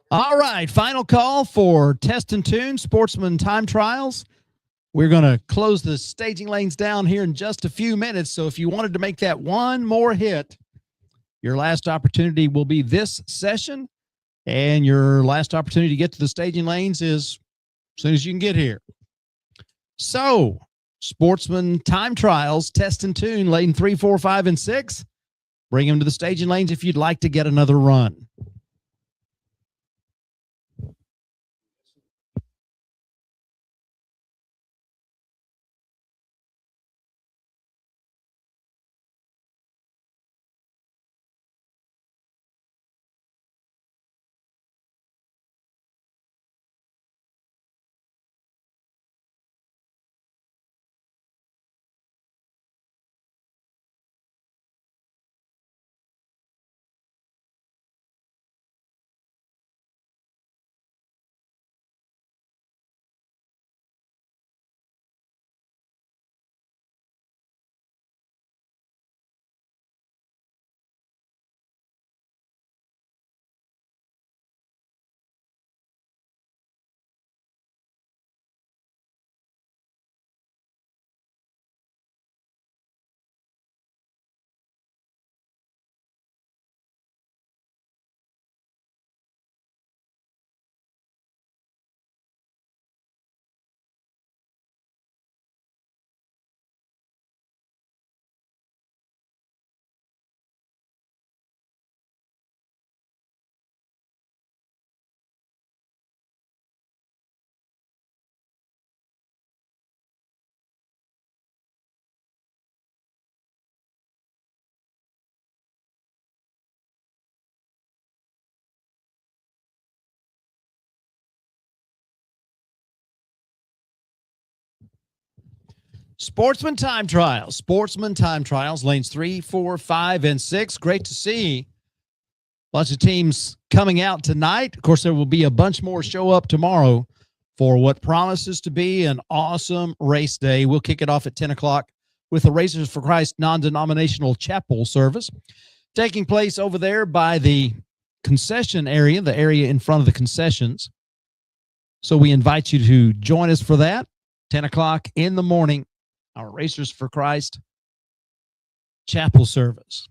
All right, final call for Test and Tune Sportsman Time Trials. We're going to close the staging lanes down here in just a few minutes. So if you wanted to make that one more hit, your last opportunity will be this session. And your last opportunity to get to the staging lanes is as soon as you can get here. So, Sportsman Time Trials, Test and Tune, lane 3, 4, 5, and 6. Bring them to the staging lanes if you'd like to get another run. Sportsman Time Trials, lanes 3, 4, 5, and 6. Great to see. Bunch of teams coming out tonight. Of course, there will be a bunch more show up tomorrow for what promises to be an awesome race day. We'll kick it off at 10 o'clock with the Racers for Christ non-denominational chapel service taking place over there by the concession area, the area in front of the concessions. So we invite you to join us for that, 10 o'clock in the morning, our Racers for Christ chapel service.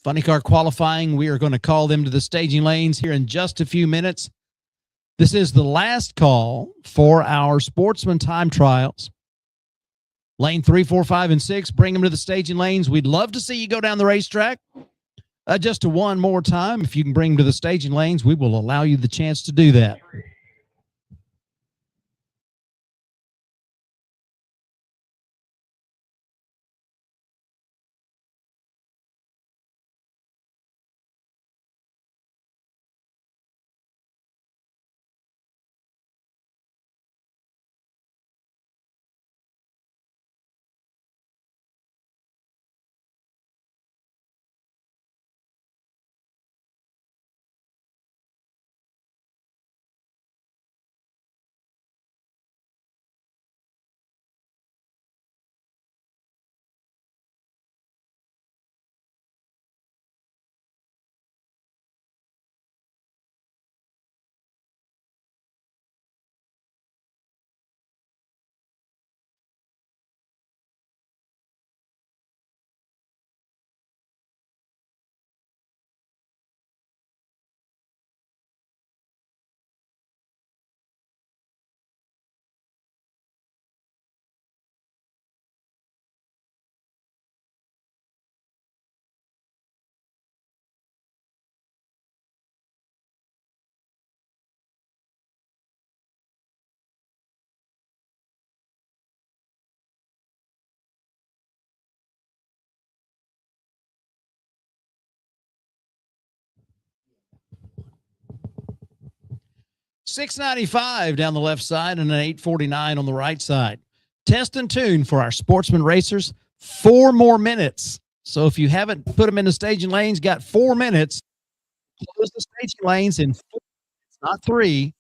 Funny car qualifying, we are going to call them to the staging lanes here in just a few minutes. This is the last call for our Sportsman Time Trials. Lane 3, 4, 5, and 6, bring them to the staging lanes. We'd love to see you go down the racetrack. Just one more time, if you can bring them to the staging lanes, we will allow you the chance to do that. $6.95 down the left side and an $8.49 on the right side. Test and tune for our sportsman racers. 4 more minutes. So if you haven't put them in the staging lanes, got 4 minutes. Close the staging lanes in 4 minutes, not 3,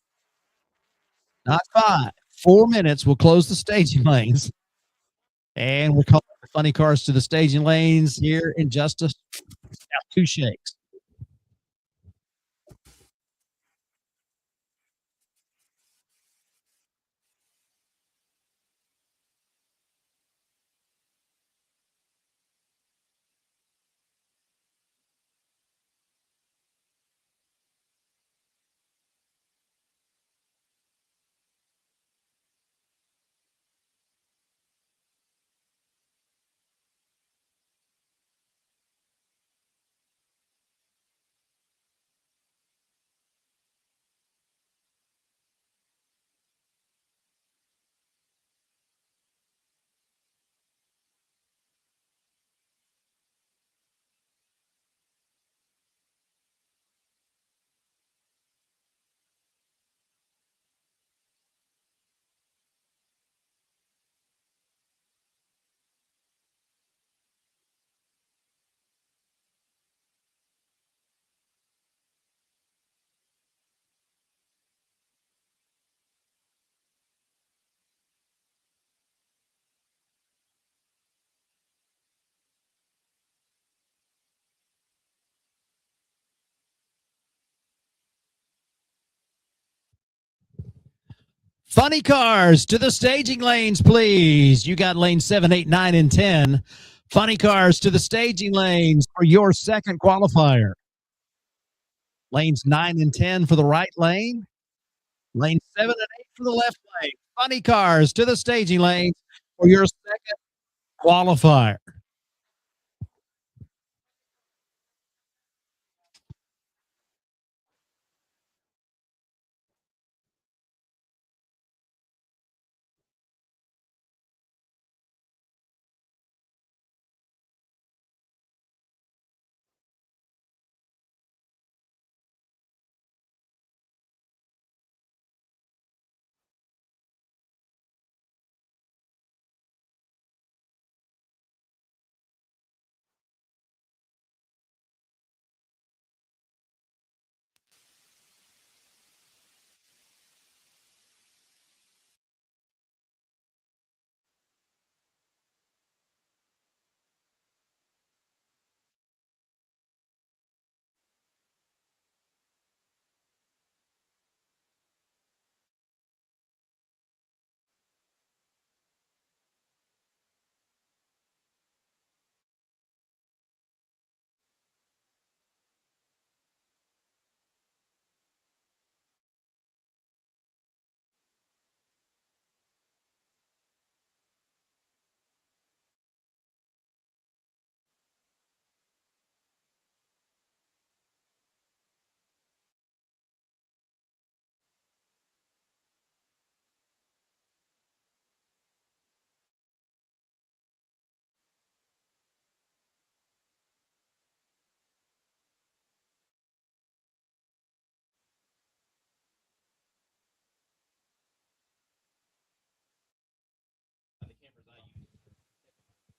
not 5. 4 minutes. We'll close the staging lanes. And we'll call the funny cars to the staging lanes here in just 2 shakes. Funny cars to the staging lanes, please. You got lane 7, 8, 9, and 10. Funny cars to the staging lanes for your second qualifier. Lanes 9 and 10 for the right lane. Lane 7 and 8 for the left lane. Funny cars to the staging lanes for your second qualifier.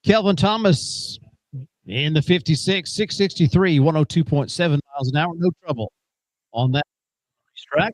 Kelvin Thomas in the 56, 663, 102.7 miles an hour. No trouble on that track.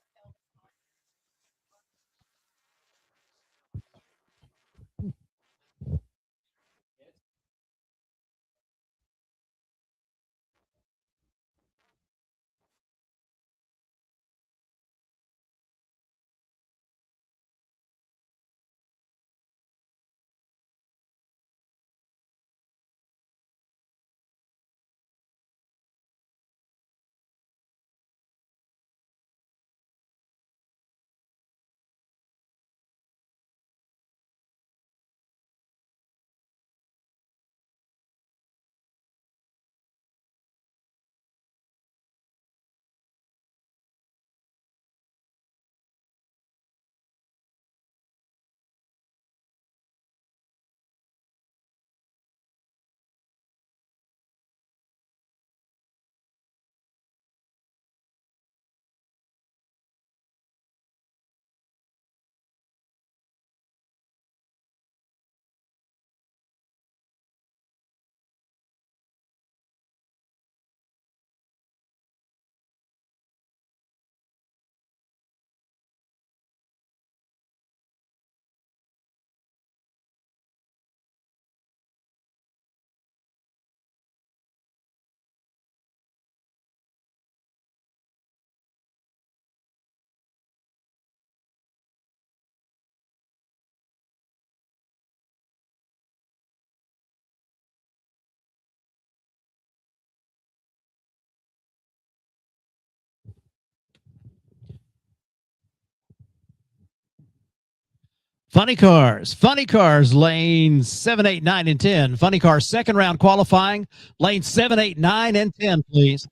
Funny cars, lanes 7, 8, 9, and 10. Funny cars, second round qualifying, lanes 7, 8, 9, and 10, please.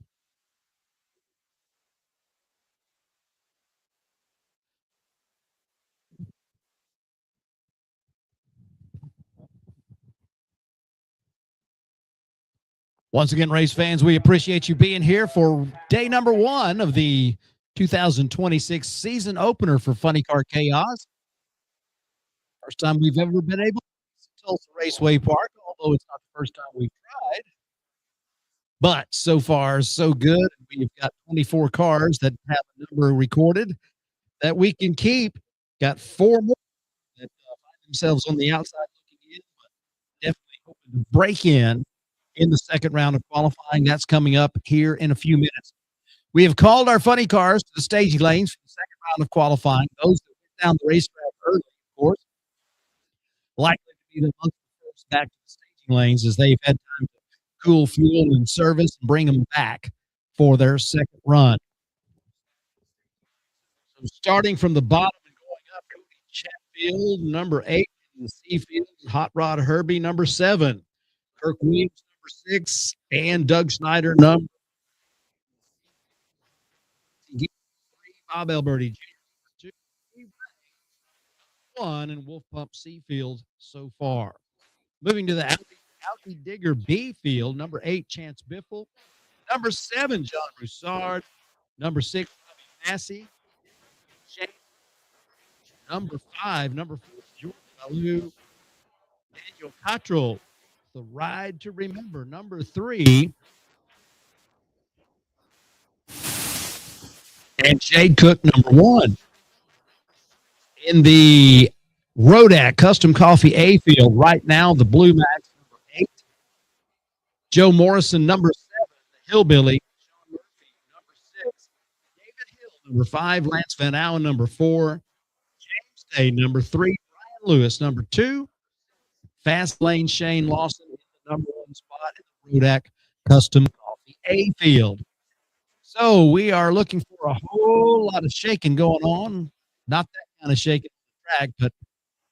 Once again, race fans, we appreciate you being here for day number 1 of the 2026 season opener for Funny Car Chaos. First time we've ever been able to Tulsa Raceway Park, although it's not the first time we've tried. But so far, so good. We've got 24 cars that have a number recorded that we can keep. Got 4 more that find themselves on the outside looking in, but definitely hoping to break in the second round of qualifying. That's coming up here in a few minutes. We have called our funny cars to the staging lanes for the second round of qualifying. Those that down the racetrack early, of course, likely to be the amongst the first back to the staging lanes as they've had time to cool fuel and service and bring them back for their second run. So starting from the bottom and going up, Cody Chatfield, number 8, in the C field, Hot Rod Herbie, number 7, Kirk Williams, number 6, and Doug Snyder, number 3, Bob Alberti Jr., number 2, 1, and Wolf Pump C field so far. Moving to the Alki Digger B field, number 8, Chance Biffle, number 7, John Broussard, number 6, Bobby Massey, number 5, number 4, George Baloo, Daniel Cottrell, the ride to remember, number 3, and Jade Cook, number 1. In the Rodak Custom Coffee A field, right now, the Blue Max, number 8, Joe Morrison, number 7, the Hillbilly, Sean Murphy, number 6, David Hill, number 5, Lance Van Allen, number 4, James Day, number 3, Brian Lewis, number 2, Fast Lane Shane Lawson in the number 1 spot in the Rodak Custom Coffee A field. So we are looking for a whole lot of shaking going on. Not that kind of shaking on the track, but a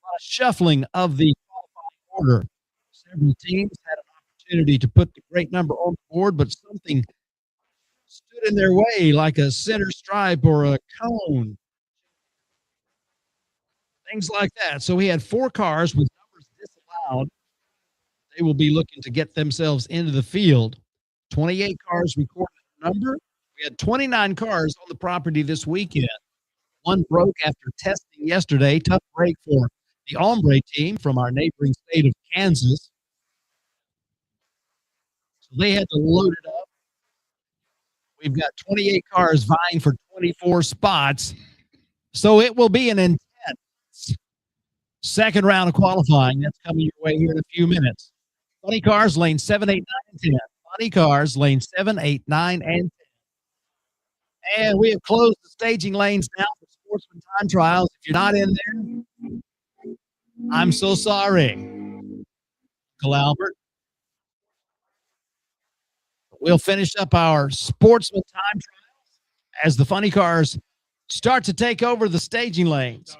lot of shuffling of the qualifying order. Several teams had an opportunity to put the great number on the board, but something stood in their way, like a center stripe or a cone, things like that. So we had 4 cars with numbers disallowed. They will be looking to get themselves into the field. 28 cars recorded a number. We had 29 cars on the property this weekend. One broke after testing yesterday. Tough break for the Ombre team from our neighboring state of Kansas. So they had to load it up. We've got 28 cars vying for 24 spots. So it will be an intense second round of qualifying. That's coming your way here in a few minutes. Funny cars, lane 7, 8, 9, and 10. Funny cars, lane 7, 8, 9, and 10. And we have closed the staging lanes now for Sportsman Time Trials. If you're not in there, I'm so sorry, Uncle Albert. We'll finish up our Sportsman Time Trials as the funny cars start to take over the staging lanes.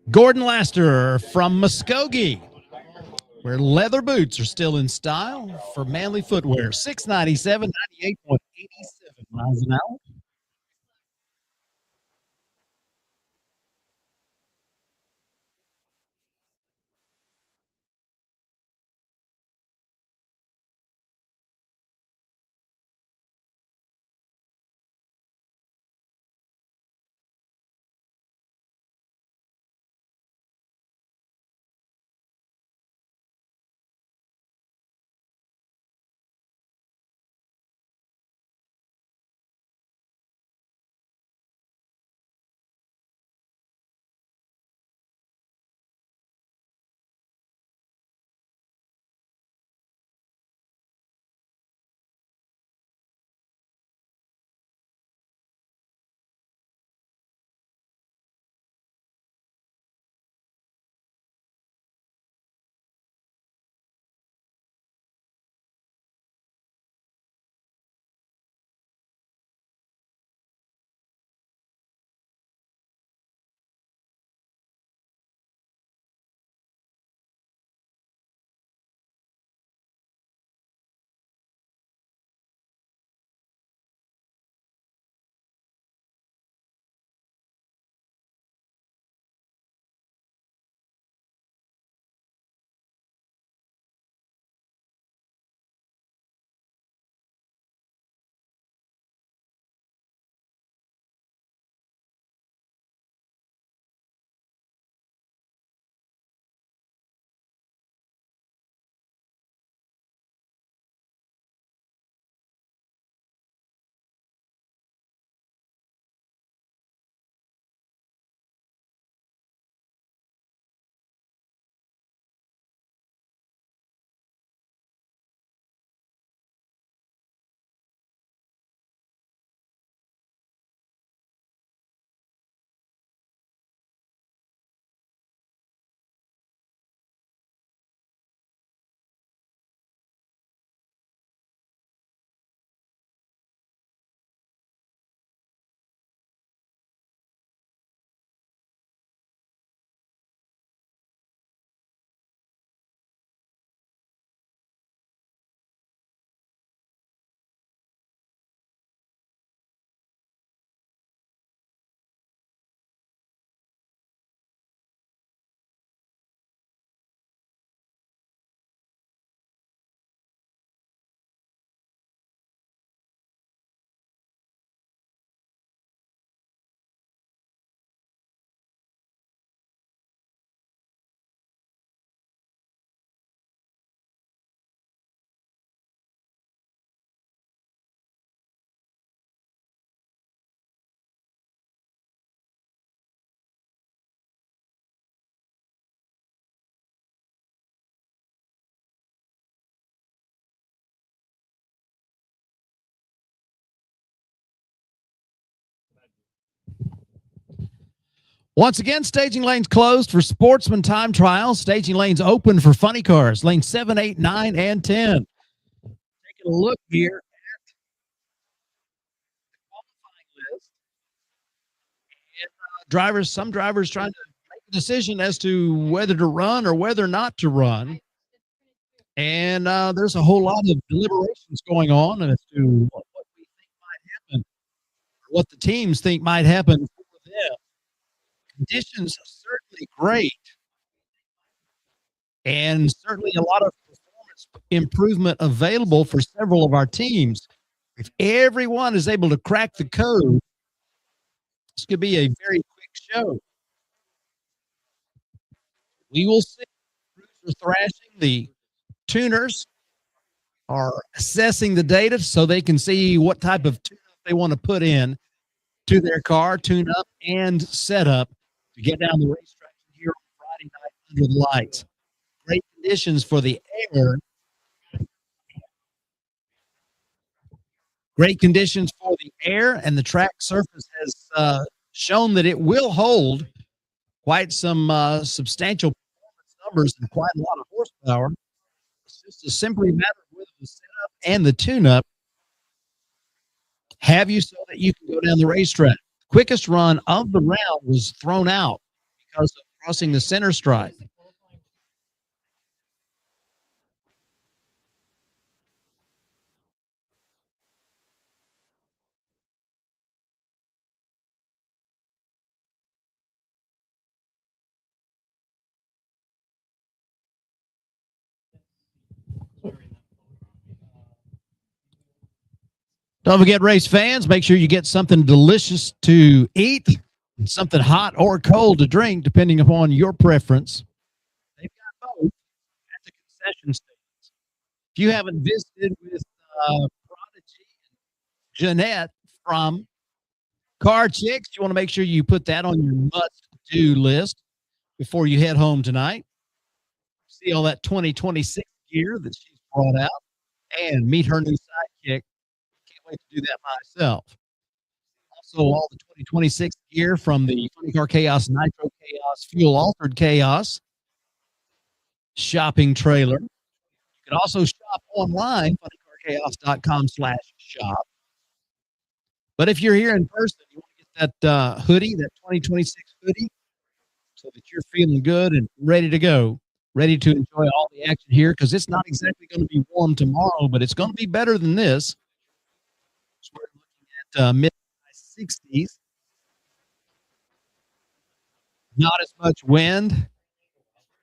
Gordon Laster from Muskogee, where leather boots are still in style for manly footwear. 697, 98.87 miles an hour. Once again, staging lanes closed for Sportsman time trials. Staging lanes open for funny cars, lanes 7, 8, 9, and 10. Taking a look here at the qualifying list. And some drivers trying to make a decision as to whether to run or whether not to run. And there's a whole lot of deliberations going on as to what we think might happen, what the teams think might happen for them. Conditions are certainly great, and certainly a lot of performance improvement available for several of our teams. If everyone is able to crack the code, this could be a very quick show. We will see. Crews are thrashing. The tuners are assessing the data so they can see what type of tune up they want to put in to their car, tune up and set up to get down the racetrack here on Friday night under the lights. Great conditions for the air. Great conditions for the air, and the track surface has shown that it will hold quite some substantial performance numbers and quite a lot of horsepower. It's just a simply matter of whether the setup and the tune-up have you so that you can go down the racetrack. Quickest run of the round was thrown out because of crossing the center stripe. Don't forget, race fans, make sure you get something delicious to eat, and something hot or cold to drink, depending upon your preference. They've got both at the concession stands. If you haven't visited with Prodigy and Jeanette from Car Chicks, you want to make sure you put that on your must-do list before you head home tonight. See all that 2026 gear that she's brought out and meet her new sidekick. Can't wait to do that myself. Also, all the 2026 gear from the Funny Car Chaos, Nitro Chaos, Fuel Altered Chaos shopping trailer. You can also shop online, funnycarchaos.com/shop. But if you're here in person, you want to get that hoodie, that 2026 hoodie, so that you're feeling good and ready to go, ready to enjoy all the action here, because it's not exactly going to be warm tomorrow, but it's going to be better than this. So we're looking at mid 60s, not as much wind,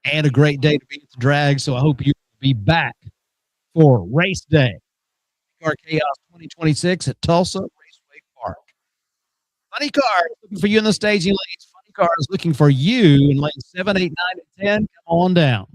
and a great day to be at the drag. So I hope you will be back for race day. Car Chaos 2026 at Tulsa Raceway Park. Funny Cars looking for you in the staging lanes. Funny Cars looking for you in lanes 7, 8, 9, and 10. Come on down.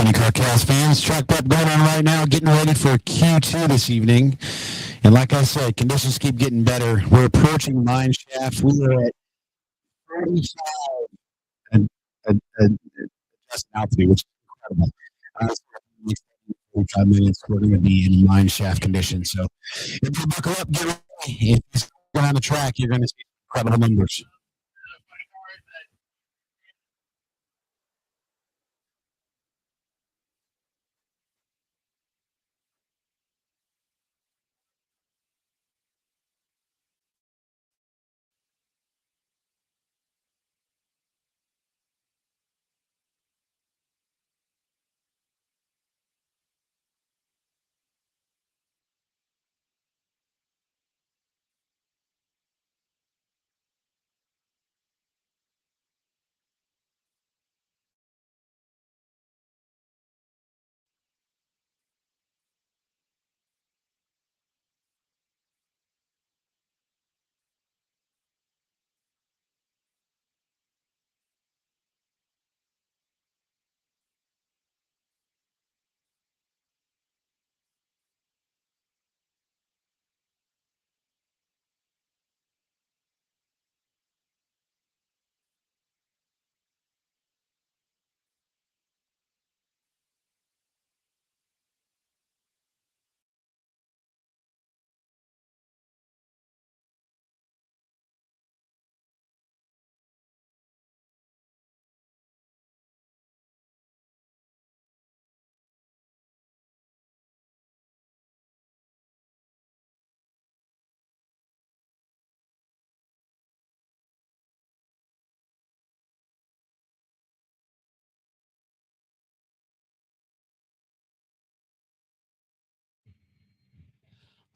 Funny Car Cast fans, track prep going on right now, getting ready for Q2 this evening. And like I said, conditions keep getting better. We're approaching Mine Shaft. We are at 35 and just altitude, which is incredible. 45 minutes, we're going to be in Mine Shaft condition. So if you buckle up, get ready. If you're going on the track, you're going to see incredible numbers.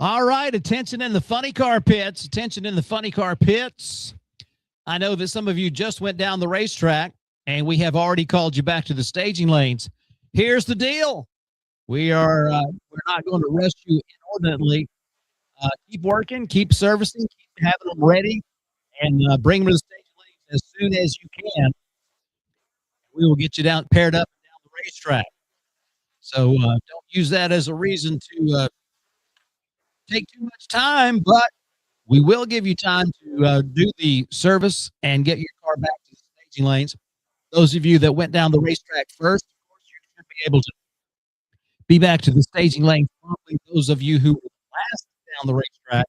All right, attention in the funny car pits. Attention in the funny car pits. I know that some of you just went down the racetrack, and we have already called you back to the staging lanes. Here's the deal: we're not going to rush you inordinately. Keep working, keep servicing, keep having them ready, and bring them to the staging lanes as soon as you can. We will get you down paired up and down the racetrack. So don't use that as a reason to take too much time, but we will give you time to do the service and get your car back to the staging lanes. Those of you that went down the racetrack first, of course, you should be able to be back to the staging lanes promptly. Those of you who were last down the racetrack,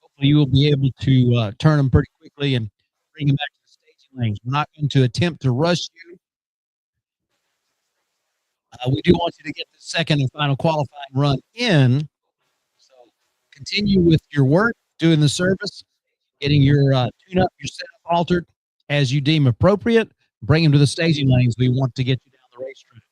hopefully you will be able to turn them pretty quickly and bring them back to the staging lanes. We're not going to attempt to rush you. We do want you to get the second and final qualifying run in. So continue with your work, doing the service, getting your tune-up, your setup altered as you deem appropriate. Bring them to the staging lanes. We want to get you down the racetrack.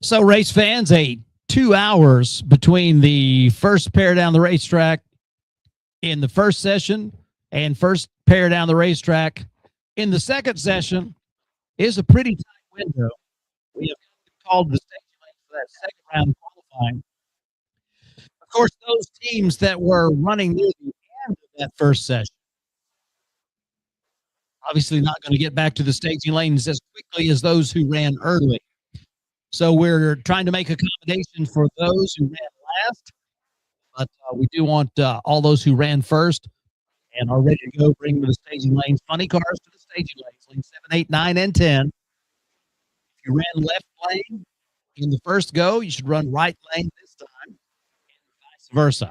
So, race fans, 2 hours between the first pair down the racetrack in the first session and first pair down the racetrack in the second session is a pretty tight window. We have called the staging lane for that second round qualifying. Of course, those teams that were running near the end of that first session, obviously not going to get back to the staging lanes as quickly as those who ran early. So we're trying to make accommodation for those who ran last, but we do want all those who ran first and are ready to go, bring them to the staging lanes. Funny cars to the staging lanes, lanes 7, 8, 9, and 10. If you ran left lane in the first go, you should run right lane this time, and vice versa.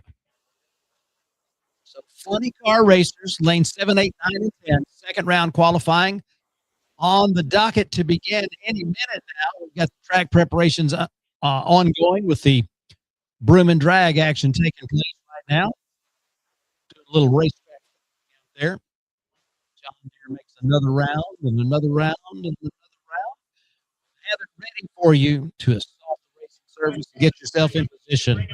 So funny car racers, lanes 7, 8, 9, and 10, second round qualifying on the docket to begin any minute now. We've got the track preparations ongoing with the broom and drag action taking place right now. Do a little racetrack there. John Deere makes another round and another round and another round. Have it ready for you to assault the racing service and get yourself in position.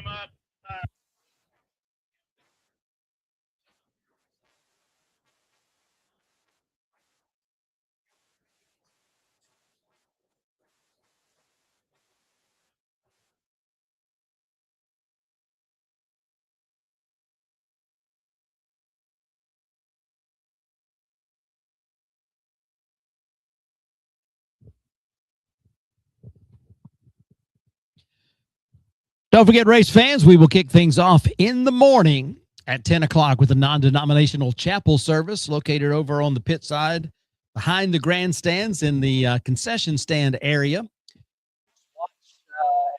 Don't forget, race fans, we will kick things off in the morning at 10 o'clock with a non-denominational chapel service located over on the pit side behind the grandstands in the concession stand area. Watch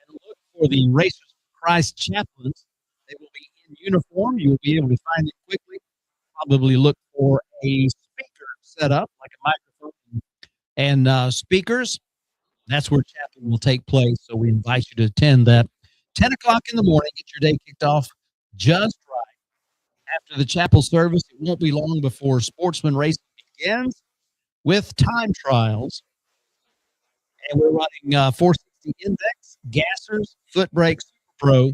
and look for the Racers of Christ chaplains. They will be in uniform. You will be able to find them quickly. Probably look for a speaker set up, like a microphone and speakers. That's where chapel will take place. So we invite you to attend that. 10 o'clock in the morning, get your day kicked off just right. After the chapel service, it won't be long before sportsman racing begins with time trials. And we're running 460 Index, Gassers, Foot Brakes, Super Pro,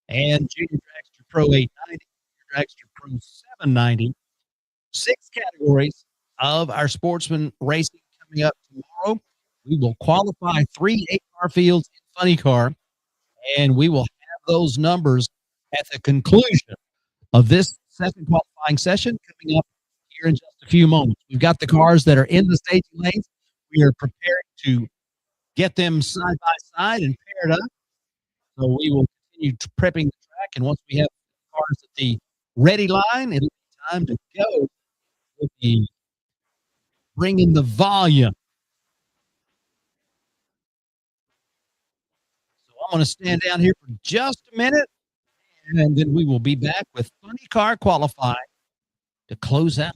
and Junior Dragster Pro 890, Junior Dragster Pro 790. 6 categories of our sportsman racing coming up tomorrow. We will qualify 3 8-car fields in Funny Car, and we will have those numbers at the conclusion of this second qualifying session coming up here in just a few moments. We've got the cars that are in the staging lanes. We are preparing to get them side by side and paired up. So we will continue prepping the track, and once we have cars at the ready line, it'll be time to go. We'll be bringing the volume. So I'm going to stand down here for just a minute, and then we will be back with Funny Car Qualifying to close out.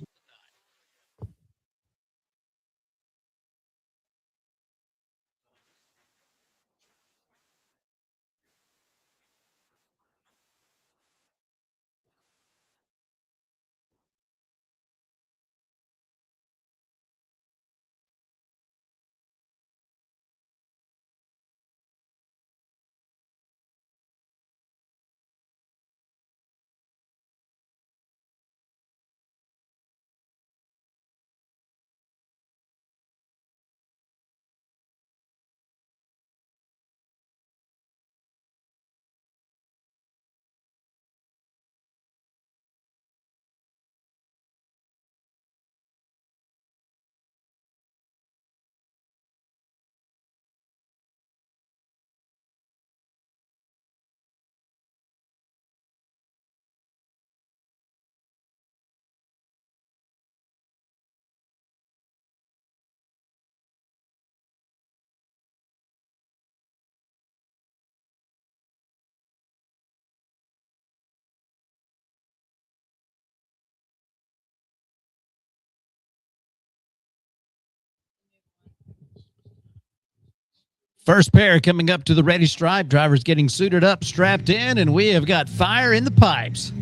First pair coming up to the ready stripe. Drivers getting suited up, strapped in, and we have got fire in the pipes.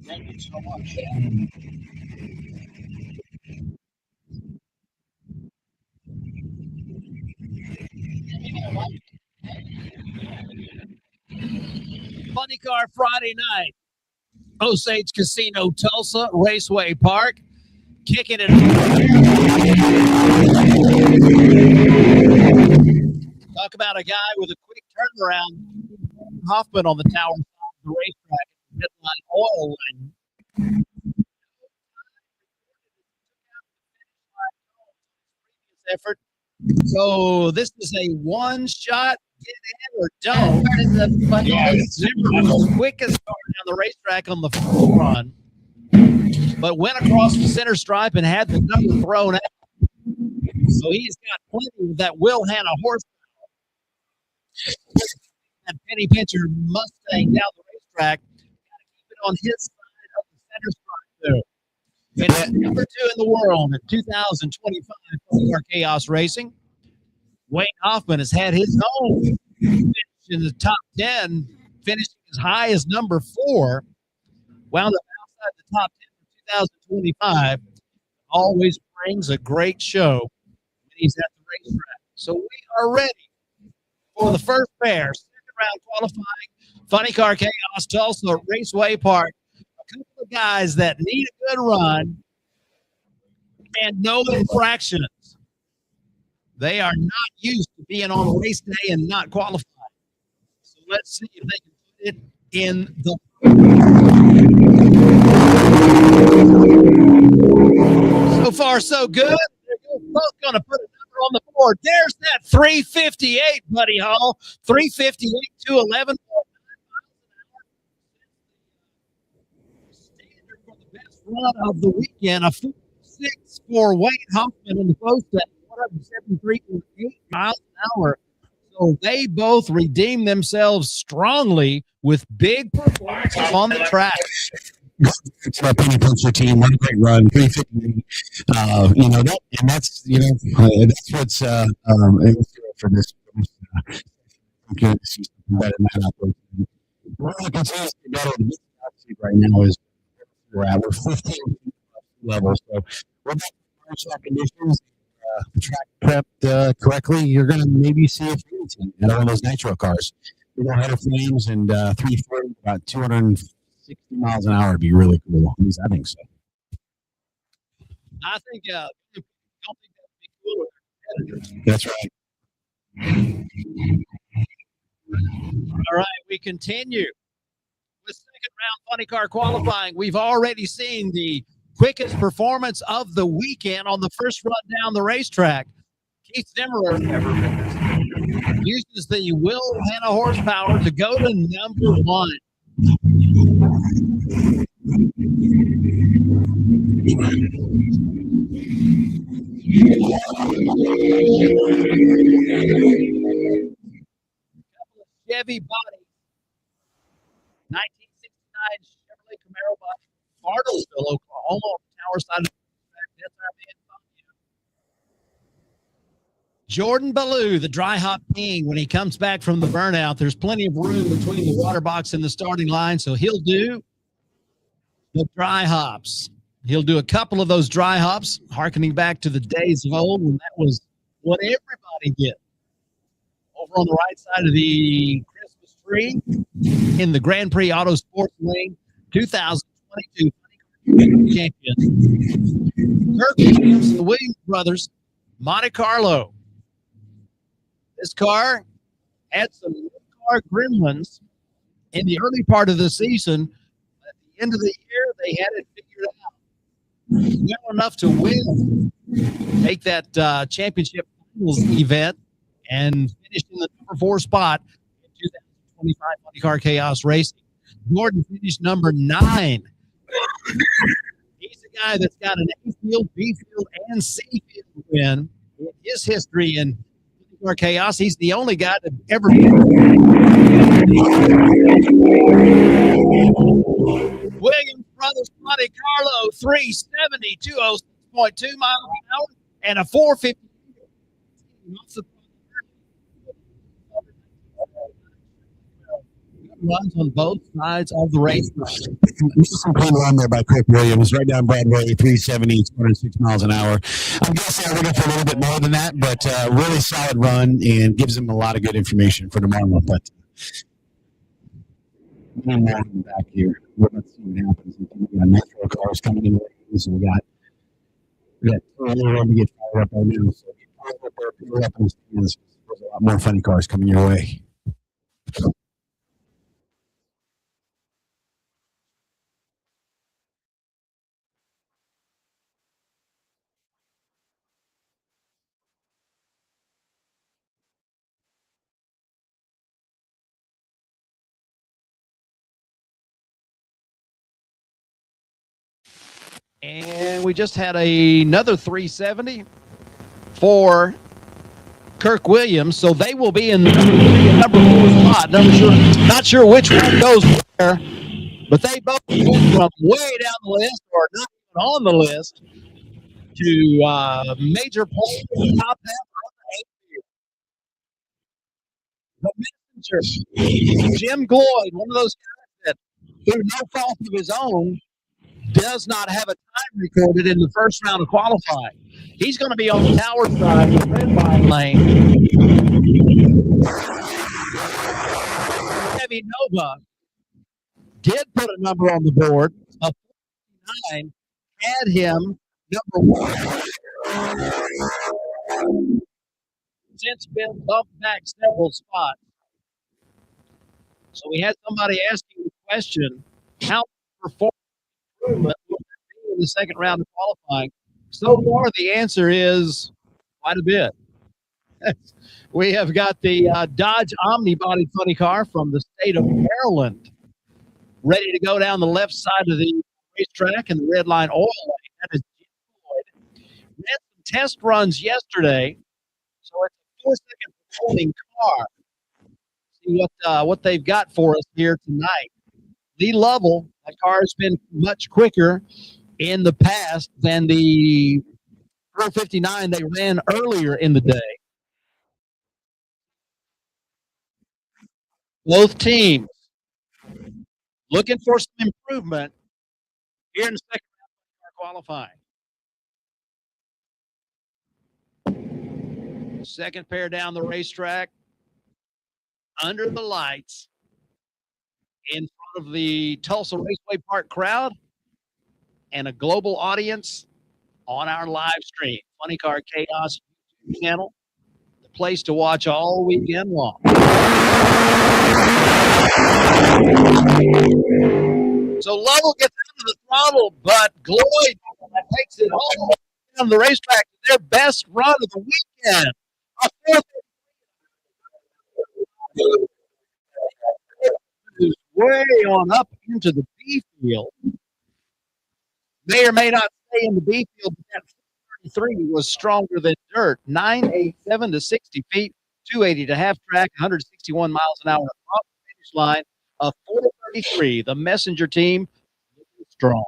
Thank you so much. Funny Car Friday night. Osage Casino, Tulsa, Raceway Park. Kicking it. Talk about a guy with a quick turnaround. Hoffman on the tower of the racetrack. Midline oil line. Effort. So this is a one-shot get in or don't. Yeah, Zimmer was the quickest car down the racetrack on the full run, but went across the center stripe and had the number thrown out. So he's got plenty of that Will Hanna horsepower. That penny pincher Mustang down the racetrack on his side of the center spot, too. And number 2 in the world in 2025 for Chaos Racing. Wayne Hoffman has had his own finish in the top 10, finishing as high as number 4. Wound up outside the top 10 for 2025. Always brings a great show when he's at the racetrack. So we are ready for the first pair, second round qualifying, Funny Car Chaos, Tulsa Raceway Park. A couple of guys that need a good run and no infractions. They are not used to being on a race day and not qualifying. So let's see if they can put it in the. So far, so good. They're both going to put a number on the board. There's that 358, Buddy Hall. 358, 211. Standard for the best run of the weekend. A 4.6 for Wayne Hoffman in the post at 173.8 miles an hour. So they both redeemed themselves strongly with big performances on the track. It's our penny puncher team. One great run, 350. That's what's for this. Better than that. One of the concerns better than this right now is we're 15 level. So we're back to track conditions. The track prepped correctly. You're going to maybe see a few in one of those nitro cars. We don't have flames and 340, about 260 miles an hour would be really cool. At least I think so. I think don't think that would be cooler. That's right. All right, we continue with second round Funny Car qualifying. We've already seen the quickest performance of the weekend on the first run down the racetrack. Keith Zimmerer uses the Will Hanna horsepower to go to number 1. Chevy body, 1969 Chevrolet Camaro body, Bartlesville, Oklahoma, tower side of the track. That's our man. Jordan Ballou, the dry hop king, when he comes back from the burnout, there's plenty of room between the water box and the starting line, so he'll do the dry hops. He'll do a couple of those dry hops, hearkening back to the days of old when that was what everybody did. Over on the right side of the Christmas tree in the Grand Prix Auto Sports Lane, 2022 champion. Kirk Williams, the Williams brothers, Monte Carlo. This car had some car gremlins in the early part of the season. At the end of the year, they had it figured out. Well enough to win, make that championship finals event, and finish in the number 4 spot in 2025 Monte Car Chaos Racing. Gordon finished number 9. He's a guy that's got an A-field, B-field, and C-field win in his history in Monte Car Chaos. He's the only guy that ever Williams Brothers Monte Carlo, 370, 206.2 miles an hour, and a 450. Runs on both sides of the race. This is some clean run there by Kirk Williams, right down Broadway, 370, 206 miles an hour. I'm guessing I'm looking for a little bit more than that, but really solid run and gives them a lot of good information for tomorrow. But back here, let's see what happens. We got nitro cars coming in, so we got room to get fired up right now. So there's a lot more funny cars coming your way. And we just had another 370 for Kirk Williams, so they will be in the number 4 spot. Not sure which one goes where. But they both went from way down the list or not even on the list to major players in the top half of the messenger. Jim Gloyd, one of those guys that, through no fault of his own, does not have a time recorded in the first round of qualifying. He's going to be on the tower side of the red line lane. Heavy Nova did put a number on the board. A 49 had him number 1. Since been bumped back several spots. So we had somebody asking the question, how perform improvement will there be in the second round of qualifying? So far, the answer is quite a bit. We have got the Dodge Omnibody funny car from the state of Maryland ready to go down the left side of the racetrack in the red line oil lane. That is Jim Floyd. We had some test runs yesterday, so it's a 4-second performing car. See what they've got for us here tonight. Lee Lovell, that car has been much quicker in the past than the 459 they ran earlier in the day. Both teams looking for some improvement here in the second round of qualifying. Second pair down the racetrack, under the lights, in front of the Tulsa Raceway Park crowd and a global audience on our live stream. Funny Car Chaos YouTube channel, the place to watch all weekend long. So Lovell gets out of the throttle, but Gloyd takes it all down the racetrack to their best run of the weekend. A fourth is way on up into the B field. May or may not stay in the B field, but that 33 was stronger than dirt. 987 to 60 feet, 280 to half track, 161 miles an hour across the finish line. A 433. The messenger team strong.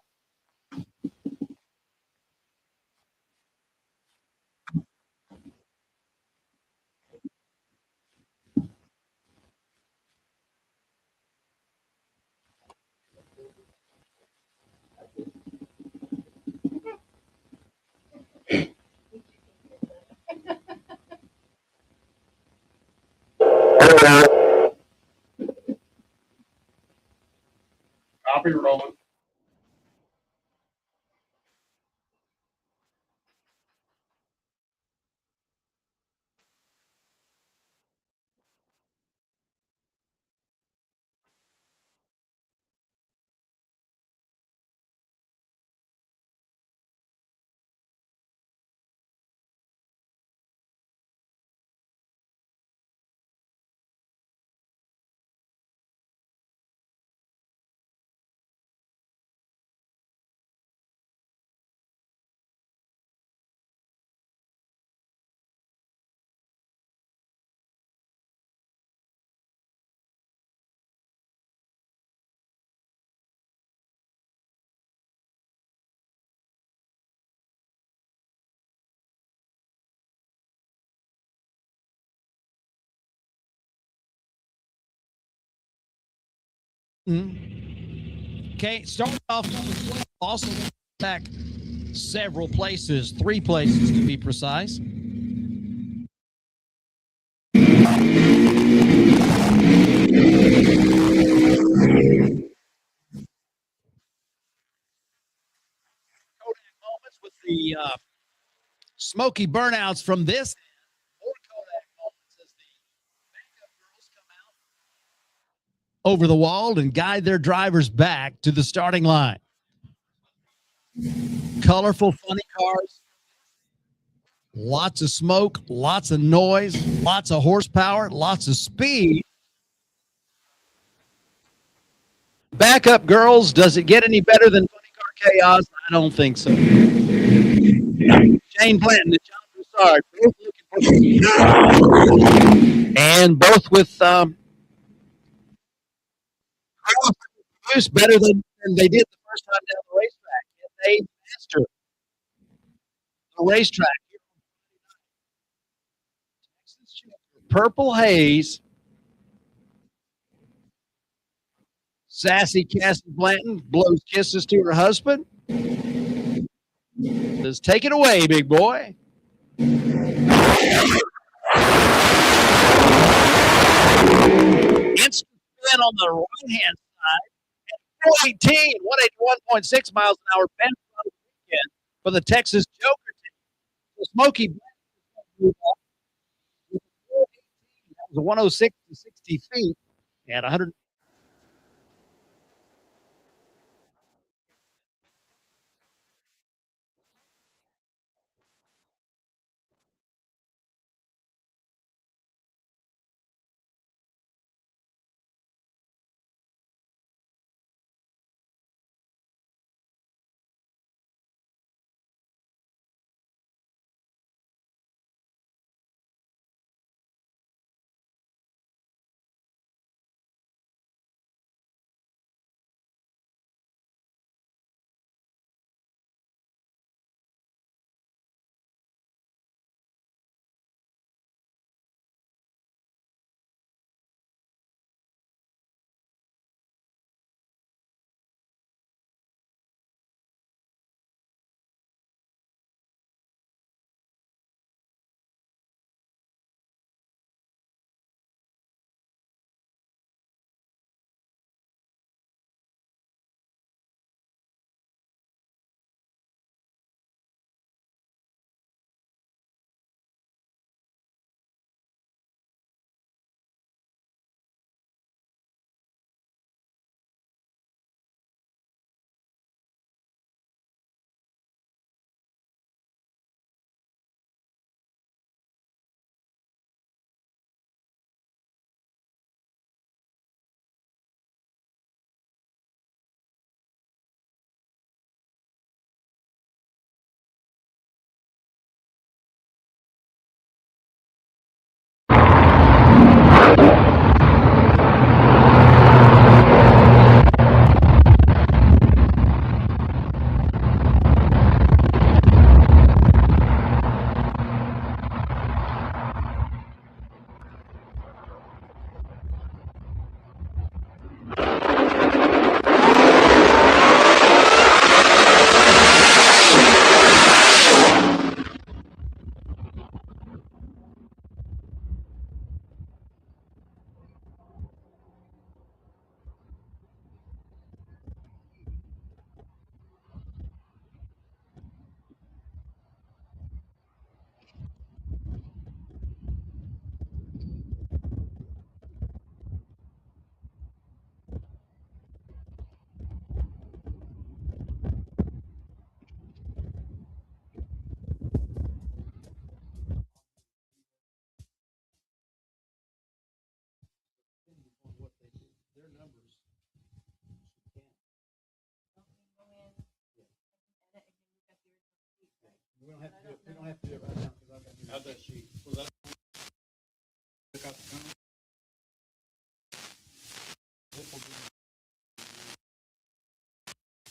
Copy, rolling. Okay, starting off also back several places, 3 places to be precise. Kodak moments with the smoky burnouts from this. More Kodak moments as the backup girls come out over the wall and guide their drivers back to the starting line. Colorful, funny cars. Lots of smoke, lots of noise, lots of horsepower, lots of speed. Backup girls, does it get any better than Funny Car Chaos? I don't think so. Shane Blanton and John Broussard, both looking for and both with loose better than they did the first time down the racetrack. And they mastered the racetrack. Purple Haze. Sassy Cassie Blanton blows kisses to her husband. Says, take it away, big boy. Instant spin on the right-hand side. And 418, 181.6 miles an hour bent on the weekend for the Texas Joker team. So Smokey Blanton that was a 106 to 60 feet at 100. We don't have to do it. We don't have to do it right now because I've got to. How's that sheet? Was that took out the phone?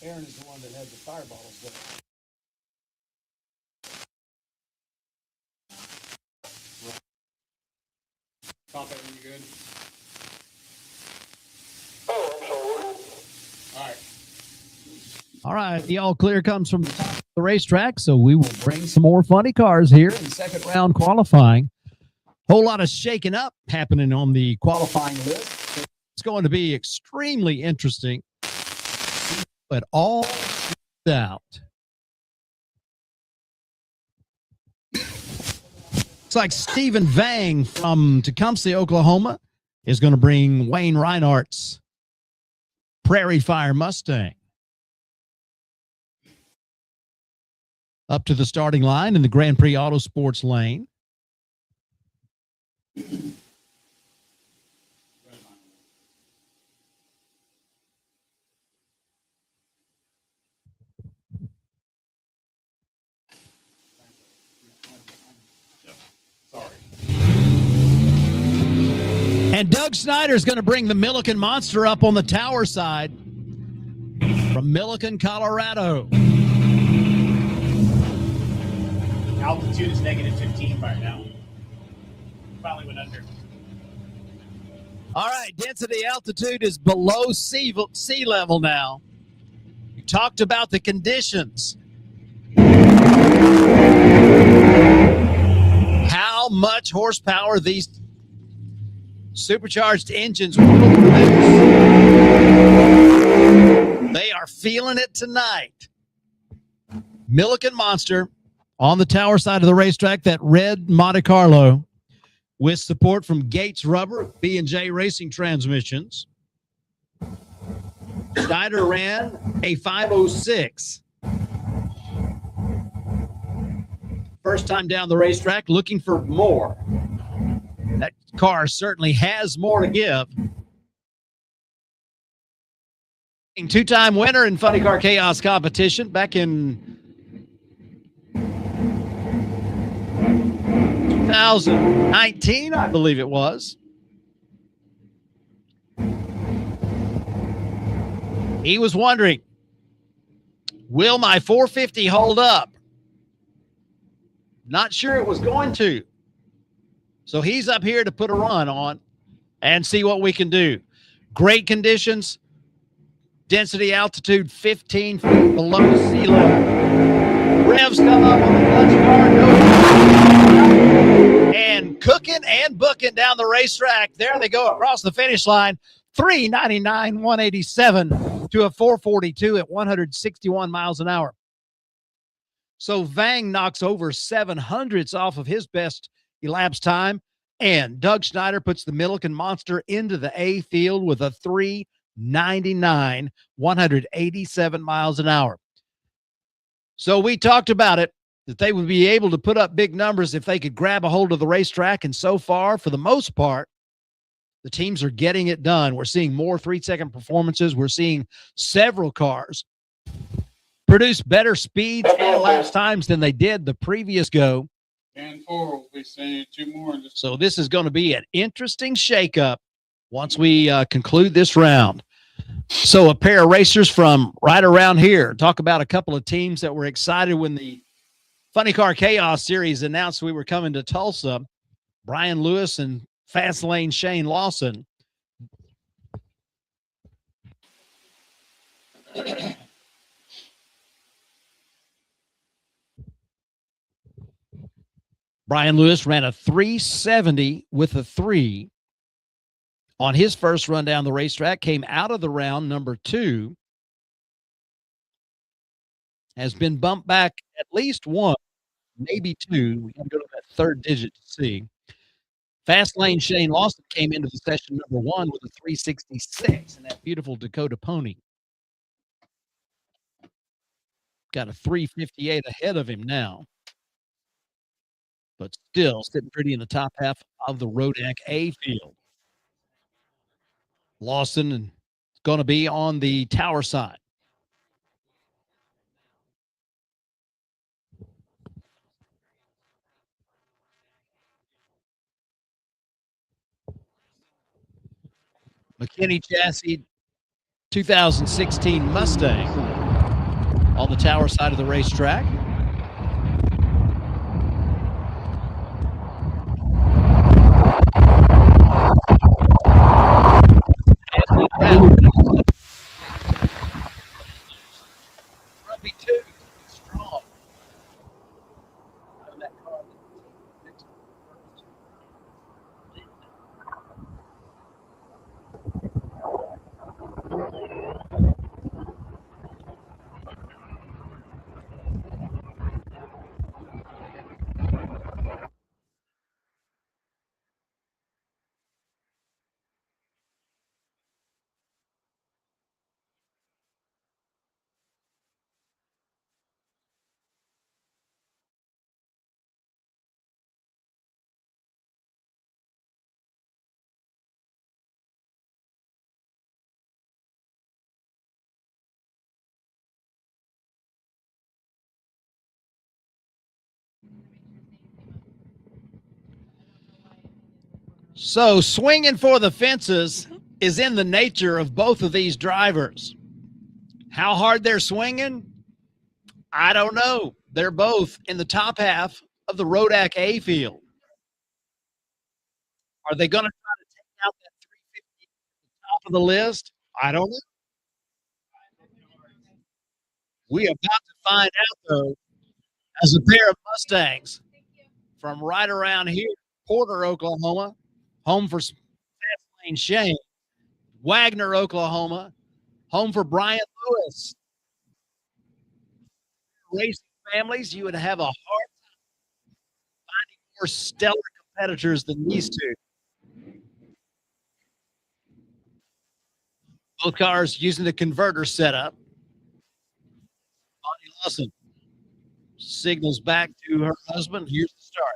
Aaron is the one that had the fire bottles there. Pop that when you're good. All right. All right. The all clear comes from the top of the racetrack, so we will bring some more funny cars here in second round qualifying. Whole lot of shaking up happening on the qualifying list. It's going to be extremely interesting, but all out. It's like Stephen Vang from Tecumseh, Oklahoma, is going to bring Wayne Reinhardt's Prairie Fire Mustang up to the starting line in the Grand Prix Auto Sports lane. And Doug Snyder is going to bring the Milliken Monster up on the tower side. from Milliken, Colorado. Altitude is negative 15 right now. Finally went under. All right, density altitude is below sea level now. We talked about the conditions. How much horsepower these supercharged engines will produce. They are feeling it tonight. Milliken Monster on the tower side of the racetrack, that red Monte Carlo with support from Gates Rubber, B&J Racing Transmissions. Schneider ran a 506. First time down the racetrack, looking for more. That car certainly has more to give. Two-time winner in Funny Car Chaos competition back in 2019, I believe it was. He was wondering, will my 450 hold up? Not sure it was going to. So he's up here to put a run on and see what we can do. Great conditions. Density altitude 15 feet below sea level. Revs come up on the clutch car. And cooking and booking down the racetrack. There they go across the finish line. 399, 187 to a 442 at 161 miles an hour. So Vang knocks over 700ths off of his best elapsed time. And Doug Schneider puts the Milliken Monster into the A field with a 399, 187 miles an hour. So we talked about it, that they would be able to put up big numbers if they could grab a hold of the racetrack. And so far, for the most part, the teams are getting it done. We're seeing more 3-second performances. We're seeing several cars produce better speeds and lap times than they did the previous go. And 4 will be seeing 2 more. So this is going to be an interesting shakeup once we conclude this round. So a pair of racers from right around here. Talk about a couple of teams that were excited when the Funny Car Chaos Series announced we were coming to Tulsa. Brian Lewis and Fast Lane Shane Lawson. Brian Lewis ran a 370 with a 3 on his first run down the racetrack, came out of the round number 2, has been bumped back at least 1, maybe 2. We got to go to that third digit to see. Fast Lane Shane Lawson came into the session number 1 with a 366 and that beautiful Dakota Pony. Got a 358 ahead of him now, but still sitting pretty in the top half of the Rodak A field. Lawson is going to be on the tower side. McKinney chassis 2016 Mustang on the tower side of the racetrack. Rugby 2 strong. So swinging for the fences is in the nature of both of these drivers. How hard they're swinging, I don't know. They're both in the top half of the Rodak A field. Are they going to try to take out that 350 at the top of the list? I don't know. We are about to find out, though, as a pair of Mustangs from right around here, Porter, Oklahoma, home for Lane Shane, Wagner, Oklahoma, home for Brian Lewis. Racing families, you would have a hard time finding more stellar competitors than these two. Both cars using the converter setup. Bonnie Lawson signals back to her husband. Here's the start.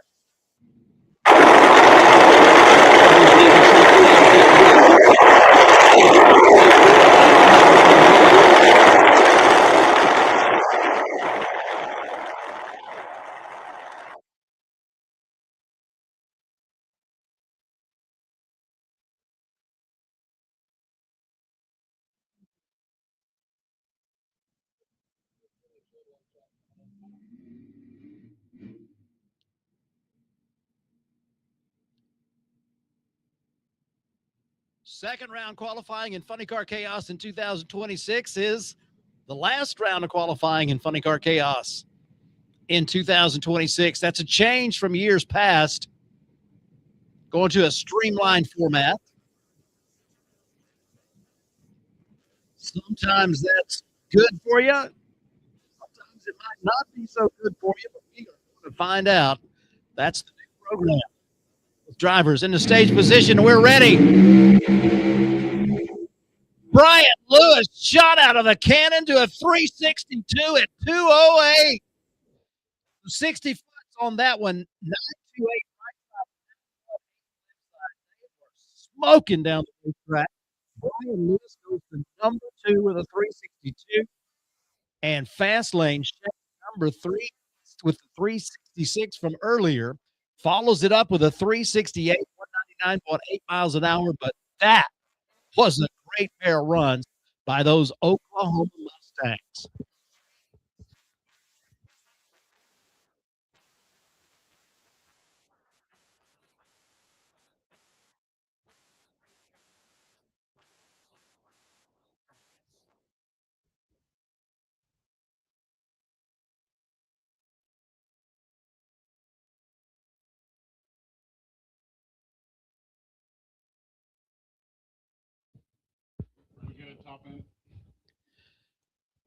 Second round qualifying in Funny Car Chaos in 2026 is the last round of qualifying in Funny Car Chaos in 2026. That's a change from years past, going to a streamlined format. Sometimes that's good for you. Sometimes it might not be so good for you, but we are going to find out. That's the new program. With drivers in the stage position, we're ready. Brian Lewis shot out of the cannon to a 362 at 208. 60 foots on that one. 928 smoking down the track. Brian Lewis goes to number 2 with a 362. And Fastlane, number 3 with the 366 from earlier, follows it up with a 368, 199.8 miles an hour. But that was a great pair of runs by those Oklahoma Mustangs.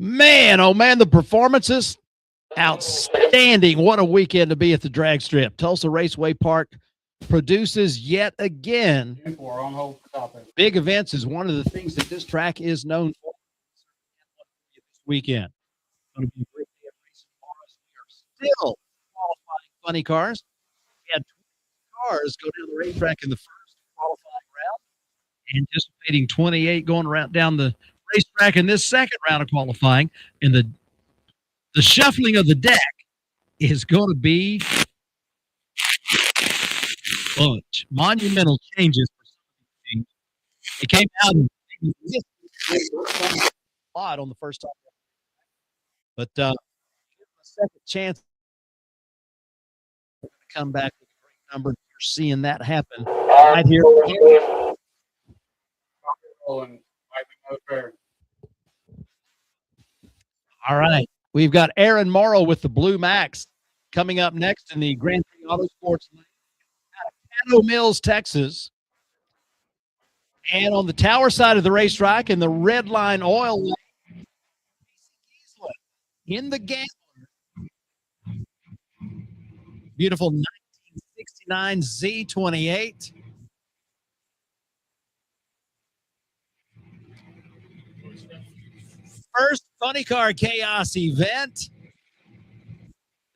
Man, oh man, the performances outstanding. What a weekend to be at the drag strip. Tulsa Raceway Park produces yet again. Big events is one of the things that this track is known for this weekend. Going to be a great day of racing for us. We are still qualifying funny cars. We had 20 cars go down the racetrack in the first qualifying round, anticipating 28 going around down the racetrack in this second round of qualifying. And the shuffling of the deck is going to be bunch monumental changes for some of these teams. It came out and a lot on the first time, but give them a second chance to come back with a great number. You're seeing that happen right here. All right, we've got Aaron Morrow with the Blue Max coming up next in the Grand Prix Autosports out of Caddo Mills, Texas. And on the tower side of the racetrack in the red line oil lane, in the Gambler. Beautiful 1969 Z28. First Funny Car Chaos event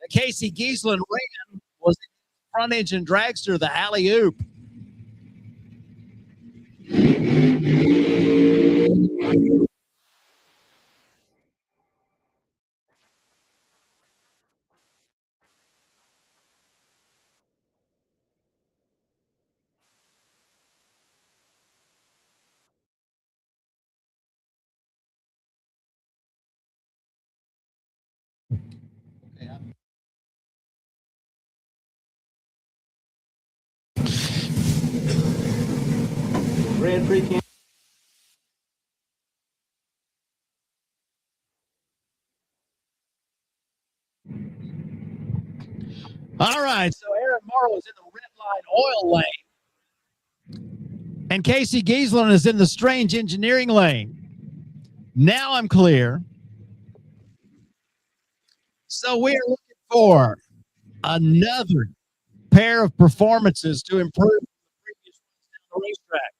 that Casey Giesland ran was front engine dragster, the Alley Oop. Grand Prix. All right, so Aaron Morrow is in the red line oil lane, and Casey Giesland is in the strange engineering lane. Now I'm clear. So we're looking for another pair of performances to improve the previous ones down the racetrack.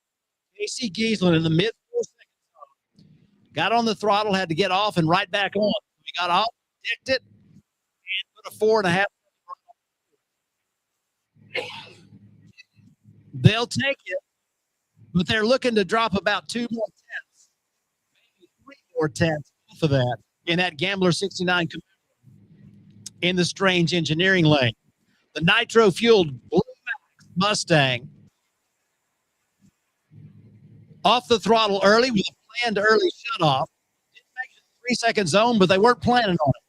Casey Giesland in the mid 4 seconds got on the throttle, had to get off and right back on. We got off, dicked it, and put a 4.5. They'll take it, but they're looking to drop about 2 more tenths, maybe 3 more tenths off of that in that Gambler 69 in the strange engineering lane. The nitro fueled Blue Max Mustang off the throttle early with a planned early shut off. Didn't make it 3 second zone, but they weren't planning on it.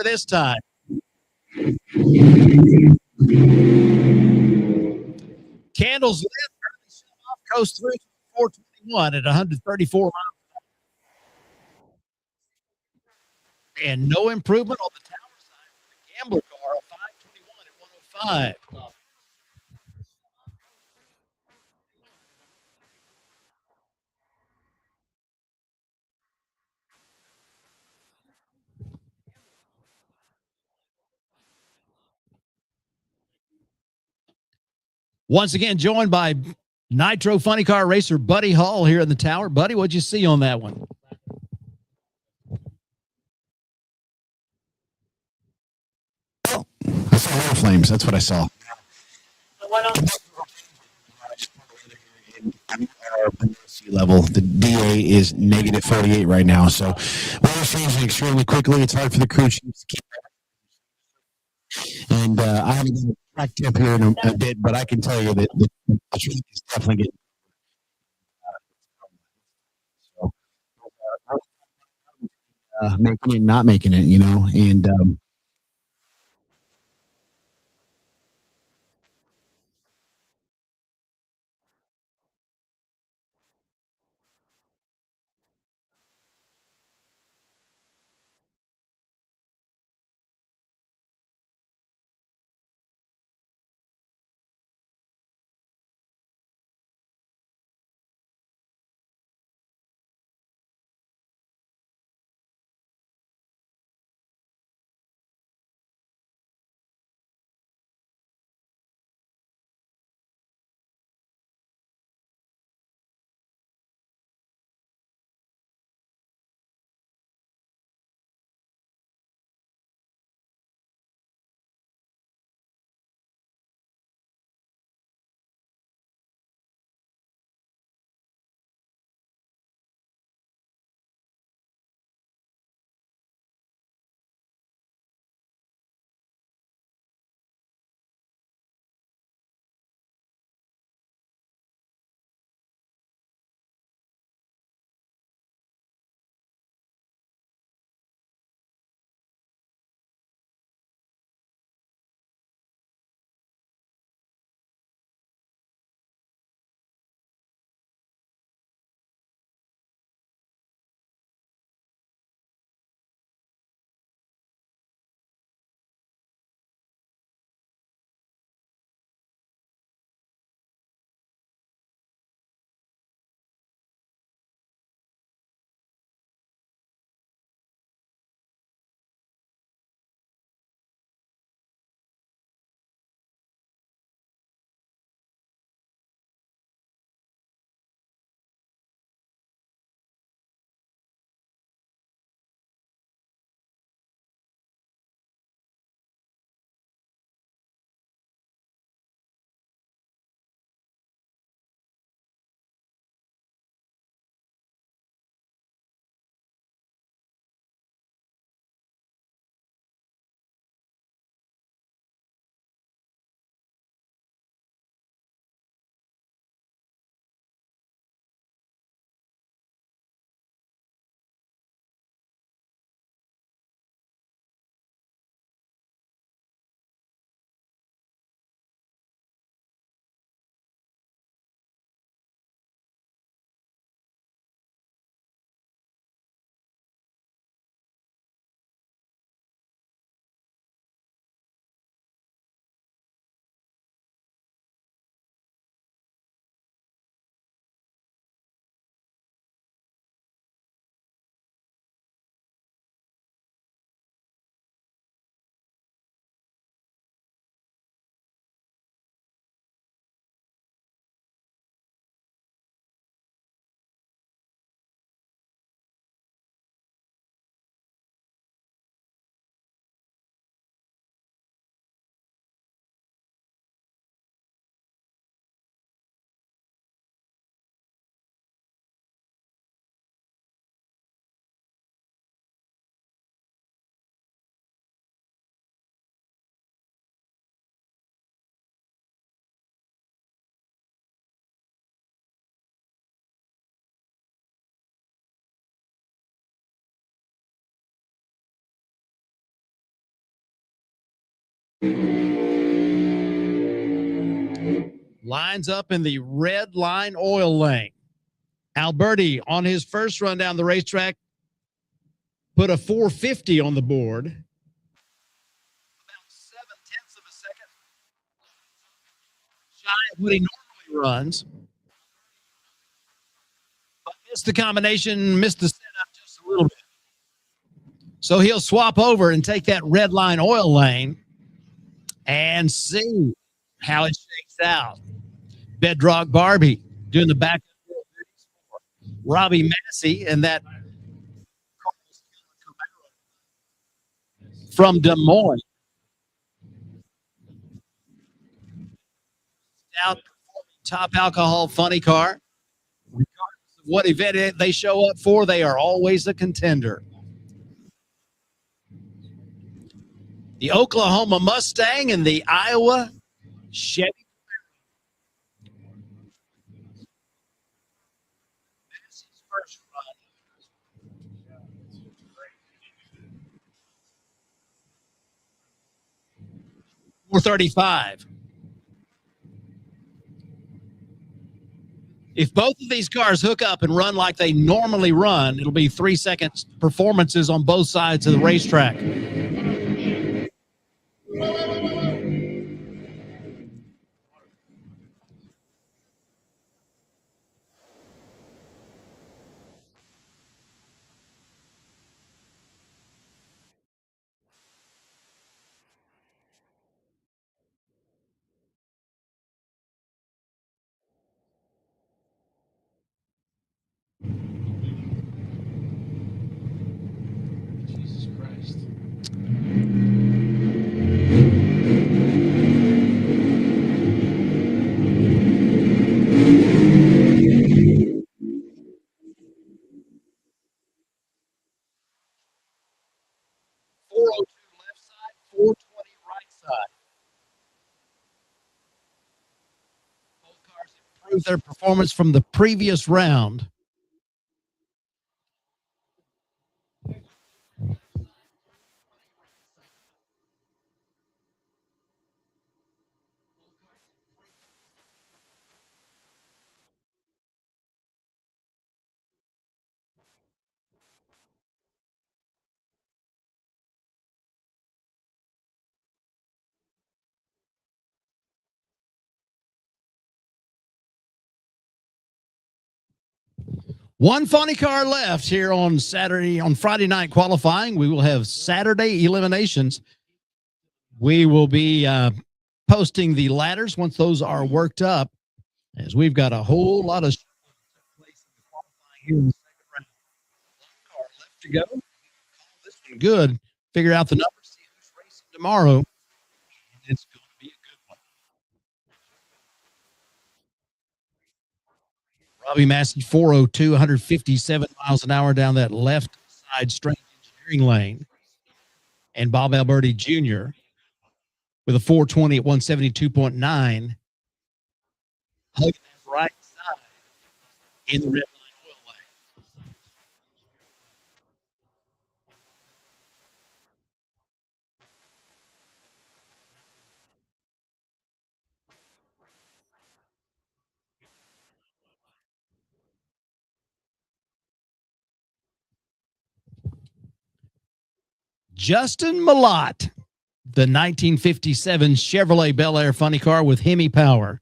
This time. Candles lit, early shut off, coast through 421 at 134 miles. And no improvement on the tower side for the Gambler car, a 521 at 105. Once again, joined by Nitro Funny Car Racer Buddy Hall here in the tower. Buddy, what'd you see on that one? I saw little flames. That's what I saw. Sea level. The DA is negative 48 right now. So we're changing extremely quickly. It's hard for the crew chiefs to keep up. And I haven't done a track tip here in a bit, but I can tell you that the track is definitely getting. So, making it, not making it, you know, and Lines up in the red line oil lane. Alberti on his first run down the racetrack put a 450 on the board. About 7/10 of a second shy of what he normally runs. But missed the combination, missed the setup just a little bit. So he'll swap over and take that red line oil lane and see how it shakes out. Bedrock Barbie doing the back Robbie Massey and that from Des Moines. Out top alcohol funny car. Regardless of what event they show up for, they are always a contender. The Oklahoma Mustang and the Iowa Chevy. Massey's first run. 435. If both of these cars hook up and run like they normally run, it'll be 3 seconds performances on both sides of the racetrack. Jesus Christ. Left side, 420 right side. Both cars improved their performance from the previous round. One funny car left here on Friday night qualifying. We will have Saturday eliminations. We will be posting the ladders once those are worked up, as we've got a whole lot of qualifying here in the second round. One car left to go. Call this one good. Figure out the numbers, see who's racing tomorrow. It's going to be a good one. Robbie Massey, 402, 157 miles an hour down that left side straight engineering lane. And Bob Alberti Jr. with a 420 at 172.9. Hugging that right side in the red line oil lane. Justin Malott, the 1957 Chevrolet Bel Air funny car with Hemi power.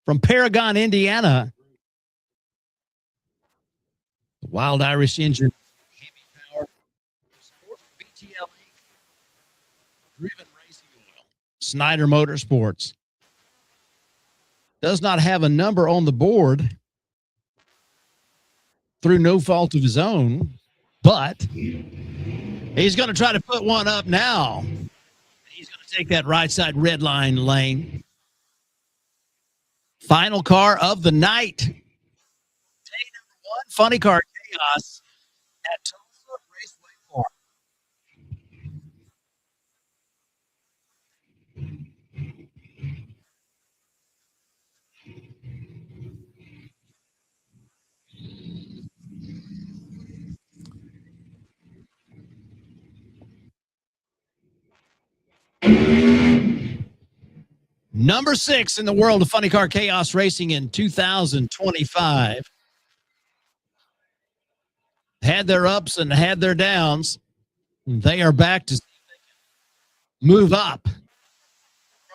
From Paragon, Indiana, the Wild Irish engine, Hemi power, BTLA, driven racing oil, Snyder Motorsports. Does not have a number on the board through no fault of his own, but he's going to try to put one up now. He's going to take that right side red line lane. Final car of the night. Day number one, Funny Car Chaos at Tulsa Raceway Park. Number 6 in the world of Funny Car Chaos Racing in 2025. Had their ups and had their downs. They are back to move up from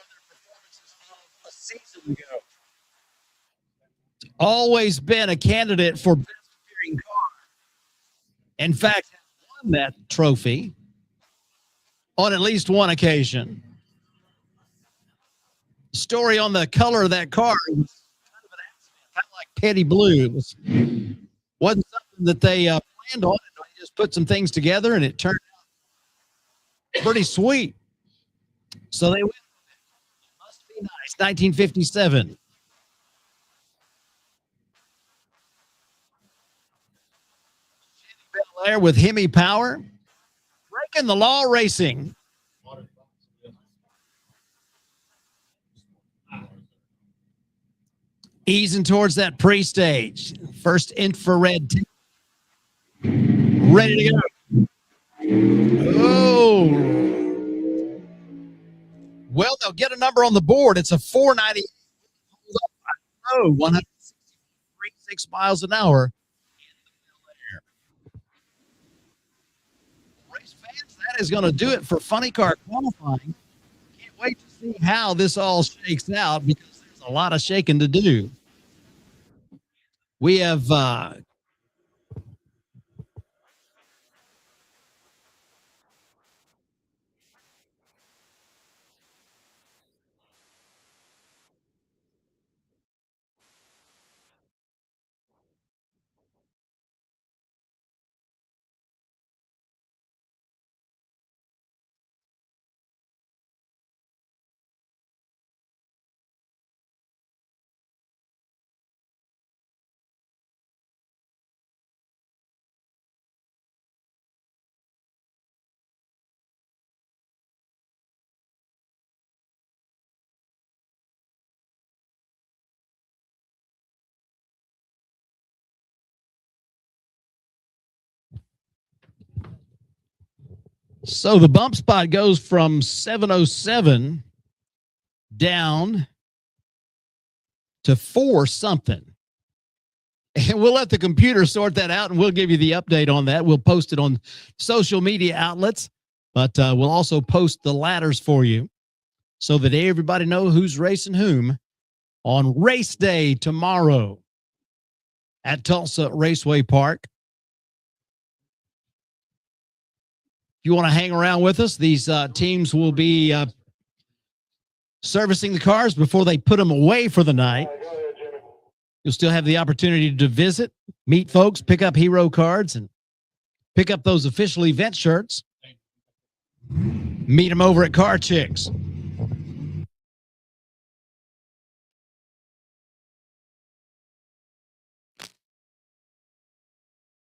their performances of a season ago. It's always been a candidate for best appearing car. In fact, has won that trophy on at least one occasion. Story on the color of that car was kind of an accident, kind of like Petty Blue. It wasn't something that they planned on. They just put some things together, and it turned out pretty sweet. So they went. Must be nice. 1957. Bel Air with Hemi Power, breaking the law racing. Easing towards that pre-stage. First infrared. Ready to go. Oh. Well, they'll get a number on the board. It's a 490. Oh, 163.6 miles an hour. Race fans, that is going to do it for Funny Car qualifying. Can't wait to see how this all shakes out because a lot of shaking to do. We have so the bump spot goes from 707 down to 4 something. And we'll let the computer sort that out, and we'll give you the update on that. We'll post it on social media outlets, but we'll also post the ladders for you so that everybody know who's racing whom on race day tomorrow at Tulsa Raceway Park. If you want to hang around with us, these teams will be servicing the cars before they put them away for the night. You'll still have the opportunity to visit, meet folks, pick up hero cards, and pick up those official event shirts. Meet them over at Car Chicks.